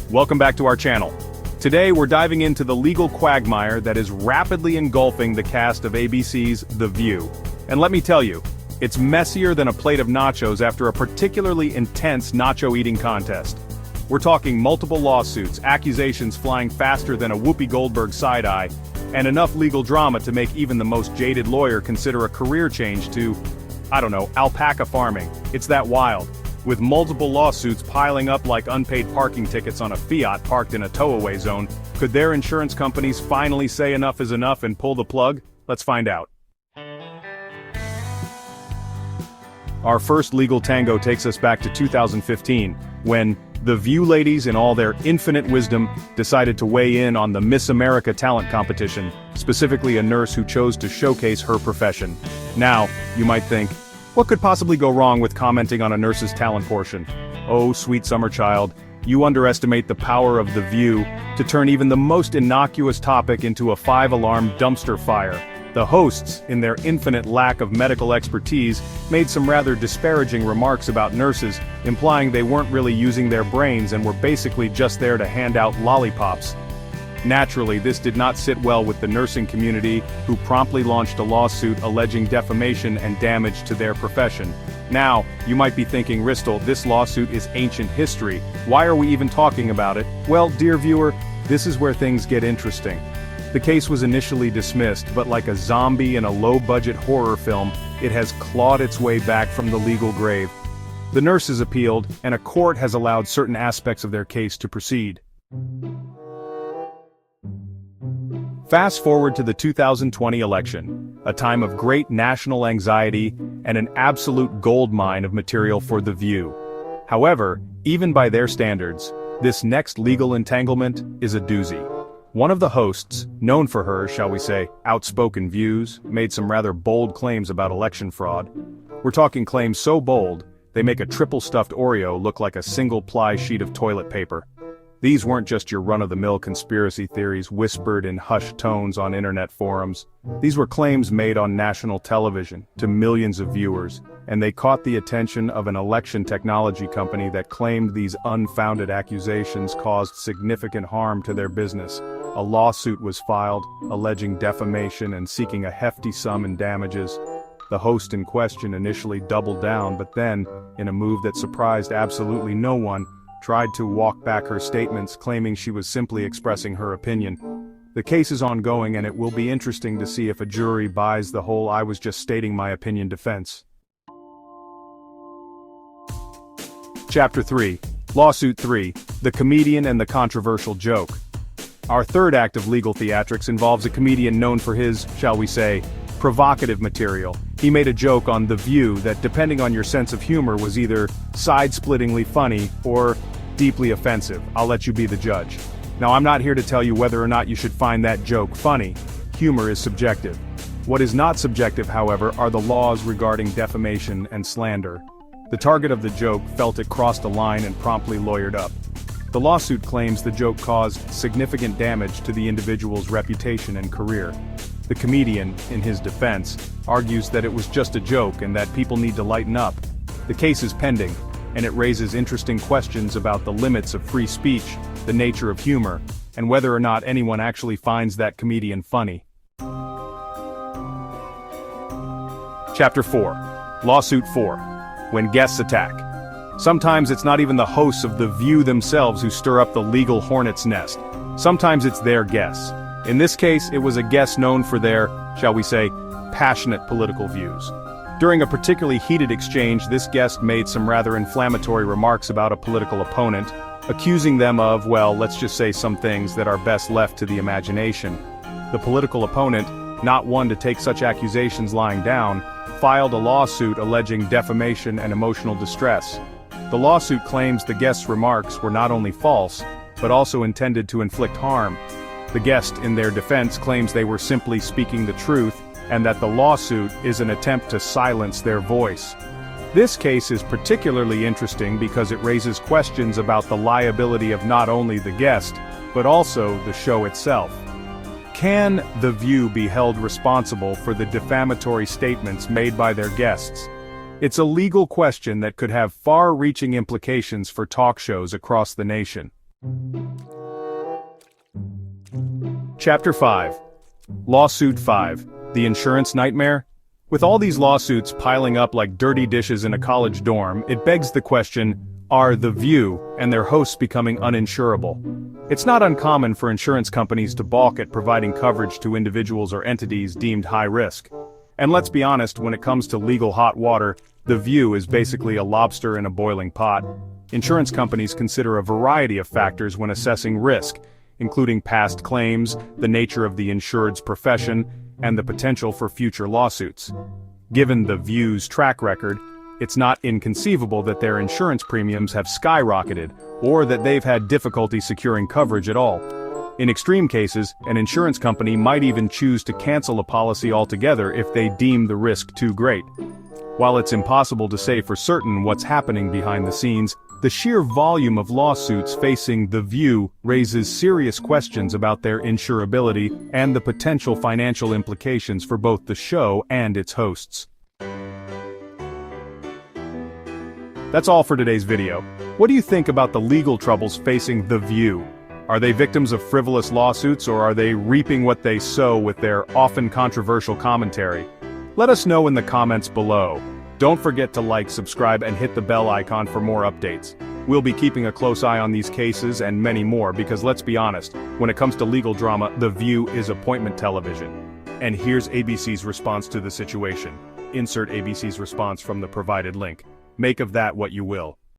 Welcome back to our channel. Today we're diving into the legal quagmire that is rapidly engulfing the cast of ABC's The View. And let me tell you, it's messier than a plate of nachos after a particularly intense nacho eating contest. We're talking multiple lawsuits, accusations flying faster than a Whoopi Goldberg side-eye, and enough legal drama to make even the most jaded lawyer consider a career change to, I don't know, alpaca farming. It's that wild. With multiple lawsuits piling up like unpaid parking tickets on a Fiat parked in a tow-away zone, could their insurance companies finally say enough is enough and pull the plug? Let's find out. Our first legal tango takes us back to 2015, when The View ladies in all their infinite wisdom decided to weigh in on the Miss America talent competition, specifically a nurse who chose to showcase her profession. Now, you might think, what could possibly go wrong with commenting on a nurse's talent portion? Oh, sweet summer child, you underestimate the power of The View to turn even the most innocuous topic into a 5-alarm dumpster fire. The hosts, in their infinite lack of medical expertise, made some rather disparaging remarks about nurses, implying they weren't really using their brains and were basically just there to hand out lollipops. Naturally, this did not sit well with the nursing community, who promptly launched a lawsuit alleging defamation and damage to their profession. Now, you might be thinking, Ristel, this lawsuit is ancient history. Why are we even talking about it? Well, dear viewer, this is where things get interesting. The case was initially dismissed, but like a zombie in a low-budget horror film, it has clawed its way back from the legal grave. The nurses appealed, and a court has allowed certain aspects of their case to proceed. Fast forward to the 2020 election, a time of great national anxiety and an absolute goldmine of material for The View. However, even by their standards, this next legal entanglement is a doozy. One of the hosts, known for her, shall we say, outspoken views, made some rather bold claims about election fraud. We're talking claims so bold, they make a triple-stuffed Oreo look like a single-ply sheet of toilet paper. These weren't just your run-of-the-mill conspiracy theories whispered in hushed tones on internet forums. These were claims made on national television, to millions of viewers, and they caught the attention of an election technology company that claimed these unfounded accusations caused significant harm to their business. A lawsuit was filed, alleging defamation and seeking a hefty sum in damages. The host in question initially doubled down, but then, in a move that surprised absolutely no one, tried to walk back her statements, claiming she was simply expressing her opinion. The case is ongoing, and it will be interesting to see if a jury buys the whole "I was just stating my opinion" defense. Chapter 3. Lawsuit 3. The Comedian and the Controversial Joke. Our third act of legal theatrics involves a comedian known for his, shall we say, provocative material. He made a joke on The View that, depending on your sense of humor, was either side-splittingly funny or deeply offensive. I'll let you be the judge. Now, I'm not here to tell you whether or not you should find that joke funny. Humor is subjective. What is not subjective, however, are the laws regarding defamation and slander. The target of the joke felt it crossed a line and promptly lawyered up. The lawsuit claims the joke caused significant damage to the individual's reputation and career. The comedian, in his defense, argues that it was just a joke and that people need to lighten up. The case is pending, and it raises interesting questions about the limits of free speech, the nature of humor, and whether or not anyone actually finds that comedian funny. Chapter 4. Lawsuit 4. When guests attack. Sometimes it's not even the hosts of The View themselves who stir up the legal hornet's nest. Sometimes it's their guests. In this case, it was a guest known for their, shall we say, passionate political views. During a particularly heated exchange, this guest made some rather inflammatory remarks about a political opponent, accusing them of, well, let's just say some things that are best left to the imagination. The political opponent, not one to take such accusations lying down, filed a lawsuit alleging defamation and emotional distress. The lawsuit claims the guest's remarks were not only false, but also intended to inflict harm. The guest, in their defense, claims they were simply speaking the truth, and that the lawsuit is an attempt to silence their voice. This case is particularly interesting because it raises questions about the liability of not only the guest, but also the show itself. Can The View be held responsible for the defamatory statements made by their guests? It's a legal question that could have far-reaching implications for talk shows across the nation. Chapter 5. Lawsuit 5. The Insurance Nightmare? With all these lawsuits piling up like dirty dishes in a college dorm, it begs the question, are The View and their hosts becoming uninsurable? It's not uncommon for insurance companies to balk at providing coverage to individuals or entities deemed high risk. And let's be honest, when it comes to legal hot water, The View is basically a lobster in a boiling pot. Insurance companies consider a variety of factors when assessing risk, including past claims, the nature of the insured's profession, and the potential for future lawsuits. Given The View's track record, it's not inconceivable that their insurance premiums have skyrocketed, or that they've had difficulty securing coverage at all. In extreme cases, an insurance company might even choose to cancel a policy altogether if they deem the risk too great. While it's impossible to say for certain what's happening behind the scenes, the sheer volume of lawsuits facing The View raises serious questions about their insurability and the potential financial implications for both the show and its hosts. That's all for today's video. What do you think about the legal troubles facing The View? Are they victims of frivolous lawsuits, or are they reaping what they sow with their often controversial commentary? Let us know in the comments below. Don't forget to like, subscribe, and hit the bell icon for more updates. We'll be keeping a close eye on these cases and many more because let's be honest, when it comes to legal drama, The View is appointment television. And here's ABC's response to the situation. Insert ABC's response from the provided link. Make of that what you will.